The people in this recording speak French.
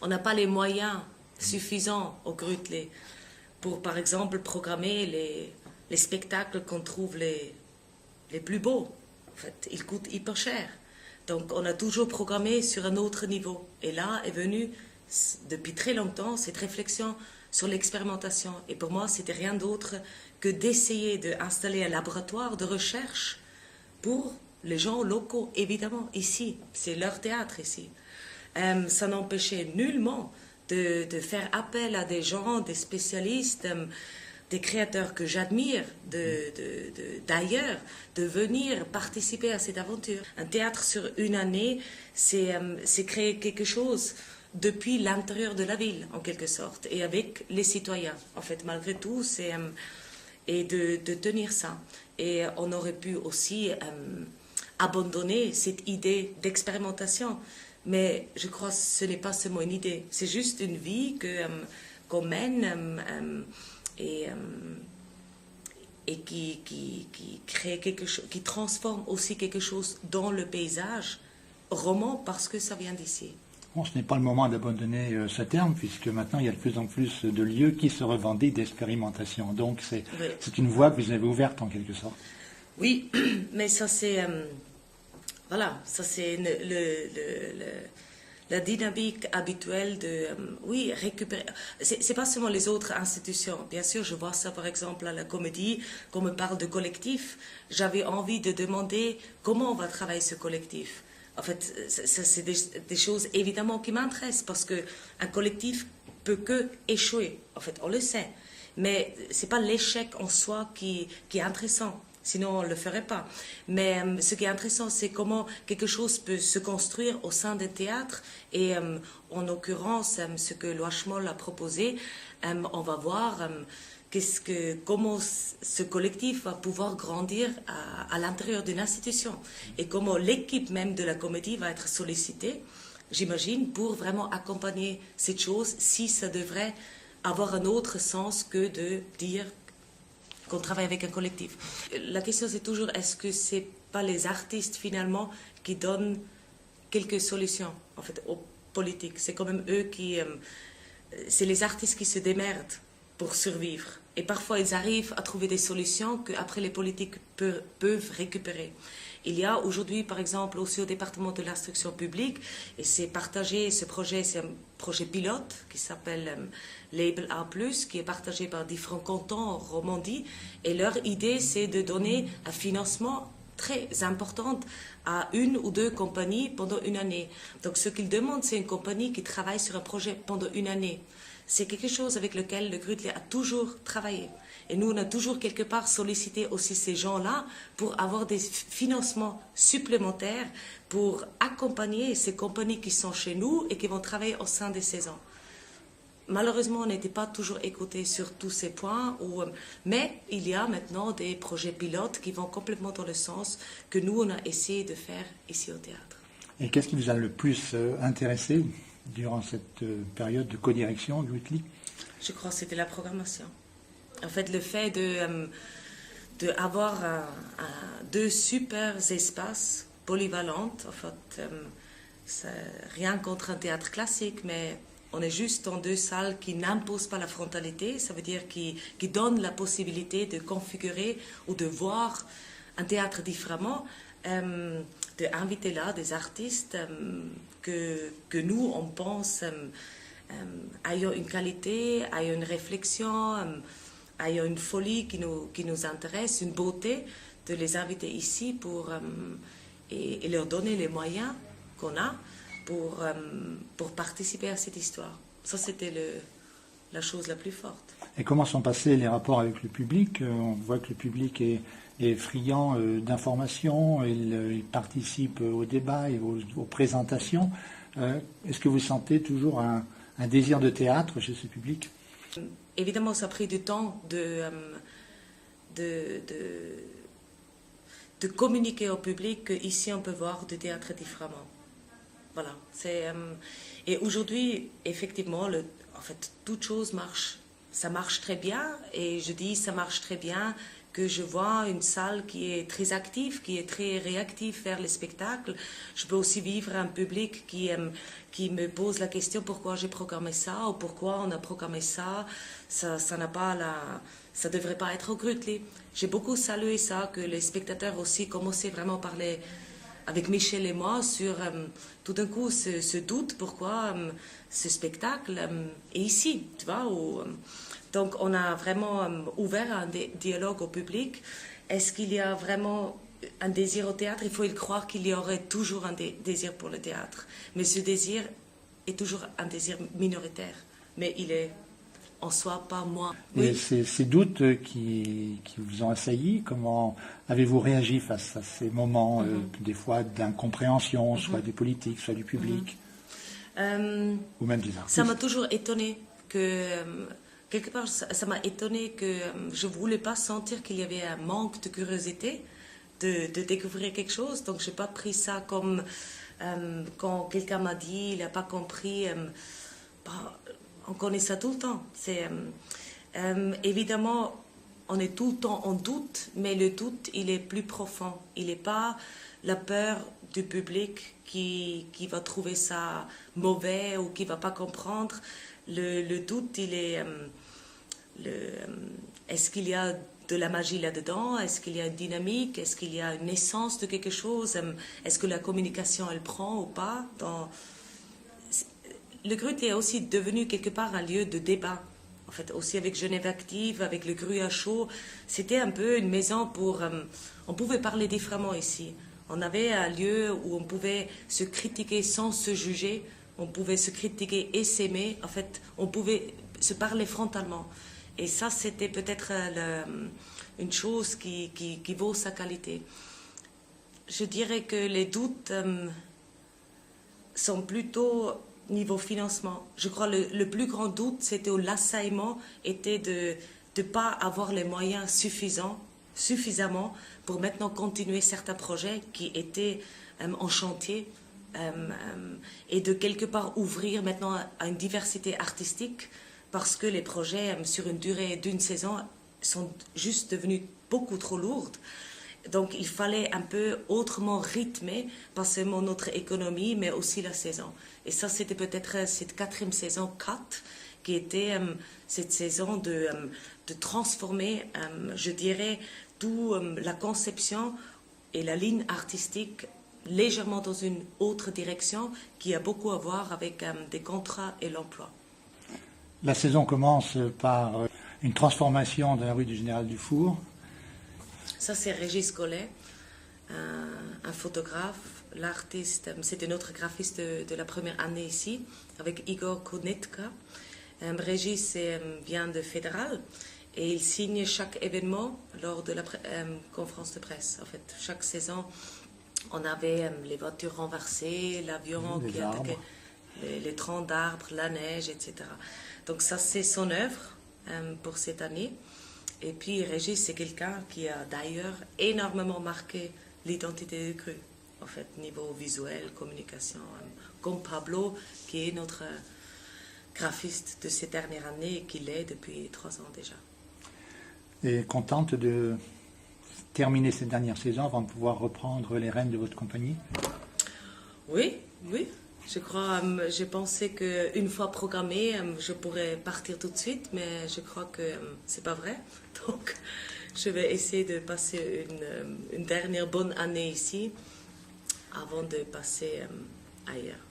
on n'a pas les moyens suffisants au Grütli pour, par exemple, programmer les spectacles qu'on trouve les plus beaux. En fait, ils coûtent hyper cher. Donc, on a toujours programmé sur un autre niveau. Et là est venue, depuis très longtemps, cette réflexion sur l'expérimentation. Et pour moi, c'était rien d'autre que d'essayer d'installer un laboratoire de recherche pour les gens locaux, évidemment, ici. C'est leur théâtre ici. Ça n'empêchait nullement de faire appel à des gens, des spécialistes, des créateurs que j'admire d'ailleurs, de venir participer à cette aventure. Un théâtre sur une année, c'est créer quelque chose depuis l'intérieur de la ville, en quelque sorte, et avec les citoyens. En fait, malgré tout, et de tenir ça. Et on aurait pu aussi abandonner cette idée d'expérimentation. Mais je crois que ce n'est pas seulement une idée, c'est juste une vie qu'on mène et qui crée quelque chose, qui transforme aussi quelque chose dans le paysage roman parce que ça vient d'ici. Bon, ce n'est pas le moment d'abandonner ce terme, puisque maintenant il y a de plus en plus de lieux qui se revendiquent d'expérimentation. Donc c'est une voie que vous avez ouverte en quelque sorte. Oui, mais ça c'est... voilà, ça c'est la dynamique habituelle de, oui, récupérer. C'est pas seulement les autres institutions. Bien sûr, je vois ça par exemple à la Comédie, quand on me parle de collectif. J'avais envie de demander comment on va travailler ce collectif. En fait, c'est des choses évidemment qui m'intéressent parce qu'un collectif peut que échouer. En fait, on le sait. Mais c'est pas l'échec en soi qui est intéressant. Sinon, on ne le ferait pas. Mais ce qui est intéressant, c'est comment quelque chose peut se construire au sein des théâtres. Et en l'occurrence, ce que Loachemol a proposé, on va voir comment ce collectif va pouvoir grandir à l'intérieur d'une institution. Et comment l'équipe même de la Comédie va être sollicitée, j'imagine, pour vraiment accompagner cette chose, si ça devrait avoir un autre sens que de dire qu'on travaille avec un collectif. La question c'est toujours, est-ce que c'est pas les artistes finalement qui donnent quelques solutions en fait aux politiques? C'est quand même eux c'est les artistes qui se démerdent pour survivre. Et parfois ils arrivent à trouver des solutions qu'après les politiques peuvent récupérer. Il y a aujourd'hui, par exemple, aussi au département de l'instruction publique, et c'est partagé, ce projet, c'est un projet pilote qui s'appelle Label A+, qui est partagé par différents cantons en Romandie, et leur idée, c'est de donner un financement très important à une ou deux compagnies pendant une année. Donc ce qu'ils demandent, c'est une compagnie qui travaille sur un projet pendant une année. C'est quelque chose avec lequel le Grütli a toujours travaillé. Et nous, on a toujours quelque part sollicité aussi ces gens-là pour avoir des financements supplémentaires pour accompagner ces compagnies qui sont chez nous et qui vont travailler au sein des saisons. Malheureusement, on n'était pas toujours écoutés sur tous ces points, mais il y a maintenant des projets pilotes qui vont complètement dans le sens que nous, on a essayé de faire ici au théâtre. Et qu'est-ce qui vous a le plus intéressé durant cette période de co-direction du Grütli? Je crois que c'était la programmation. En fait, le fait d'avoir deux super espaces polyvalents, en fait, rien contre un théâtre classique, mais on est juste dans deux salles qui n'imposent pas la frontalité, ça veut dire qui donnent la possibilité de configurer ou de voir un théâtre différemment, d'inviter là des artistes que nous, on pense, ayant une qualité, ayant une réflexion, ayant une folie qui nous intéresse, une beauté, de les inviter ici et leur donner les moyens qu'on a pour participer à cette histoire. Ça, c'était la chose la plus forte. Et comment sont passés les rapports avec le public? On voit que le public est friand d'informations, il participe au débat et aux présentations. Est-ce que vous sentez toujours un désir de théâtre chez ce public? Évidemment, ça a pris du temps de communiquer au public qu'ici on peut voir du théâtre différemment. Voilà. Et aujourd'hui, effectivement, en fait, toute chose marche. Ça marche très bien, et je dis ça marche très bien que je vois une salle qui est très active, qui est très réactive vers les spectacles. Je peux aussi vivre un public qui me pose la question pourquoi j'ai programmé ça ou pourquoi on a programmé ça. Ça n'a pas ça devrait pas être au Grütli. J'ai beaucoup salué ça, que les spectateurs aussi commençaient vraiment à parler avec Michel et moi sur tout d'un coup ce doute pourquoi ce spectacle est ici, tu vois. Donc on a vraiment ouvert un dialogue au public. Est-ce qu'il y a vraiment un désir au théâtre? Il faut y croire qu'il y aurait toujours un désir pour le théâtre. Mais ce désir est toujours un désir minoritaire. Mais il est en soi pas moins. Et Oui. ces doutes qui vous ont assailli, comment avez-vous réagi face à ces moments, des fois d'incompréhension, soit des politiques, soit du public, ou même des artistes? Ça m'a toujours étonné que, quelque part, ça m'a étonné que je ne voulais pas sentir qu'il y avait un manque de curiosité de découvrir quelque chose. Donc, je n'ai pas pris ça comme quand quelqu'un m'a dit, il n'a pas compris. On connaît ça tout le temps. Évidemment, on est tout le temps en doute, mais le doute, il est plus profond. Il n'est pas la peur du public qui va trouver ça mauvais ou qui ne va pas comprendre. Le doute, il est... est-ce qu'il y a de la magie là-dedans? Est-ce qu'il y a une dynamique? Est-ce qu'il y a une essence de quelque chose? Est-ce que la communication, elle prend ou pas? Le Grütli est aussi devenu quelque part un lieu de débat. En fait, aussi avec Genève Active, avec le Gru à chaud, c'était un peu une maison pour... on pouvait parler différemment ici. On avait un lieu où on pouvait se critiquer sans se juger. On pouvait se critiquer et s'aimer. En fait, on pouvait se parler frontalement. Et ça, c'était peut-être une chose qui vaut sa qualité. Je dirais que les doutes sont plutôt niveau financement. Je crois que le plus grand doute, c'était au l'assaillement, était de ne pas avoir les moyens suffisamment pour maintenant continuer certains projets qui étaient en chantier et de quelque part ouvrir maintenant à une diversité artistique parce que les projets sur une durée d'une saison sont juste devenus beaucoup trop lourdes. Donc il fallait un peu autrement rythmer, pas seulement notre économie, mais aussi la saison. Et ça, c'était peut-être cette 4e saison 4, qui était cette saison de transformer, je dirais, tout la conception et la ligne artistique légèrement dans une autre direction qui a beaucoup à voir avec des contrats et l'emploi. La saison commence par une transformation de la rue du Général Dufour. Ça, c'est Régis Collet, un photographe, l'artiste. C'était notre graphiste de la première année ici, avec Igor Konetka. Régis vient de Fédéral et il signe chaque événement lors de la conférence de presse. En fait, chaque saison, on avait les voitures renversées, l'avion qui attaquait, les troncs d'arbres, la neige, etc. Donc ça, c'est son œuvre pour cette année. Et puis Régis, c'est quelqu'un qui a d'ailleurs énormément marqué l'identité du Gru, en fait, niveau visuel, communication, comme Pablo, qui est notre graphiste de ces dernières années et qui l'est depuis 3 ans déjà. Et contente de terminer cette dernière saison avant de pouvoir reprendre les rênes de votre compagnie? Oui. Je crois, j'ai pensé qu'une fois programmé, je pourrais partir tout de suite, mais je crois que c'est pas vrai. Donc, je vais essayer de passer une dernière bonne année ici avant de passer ailleurs.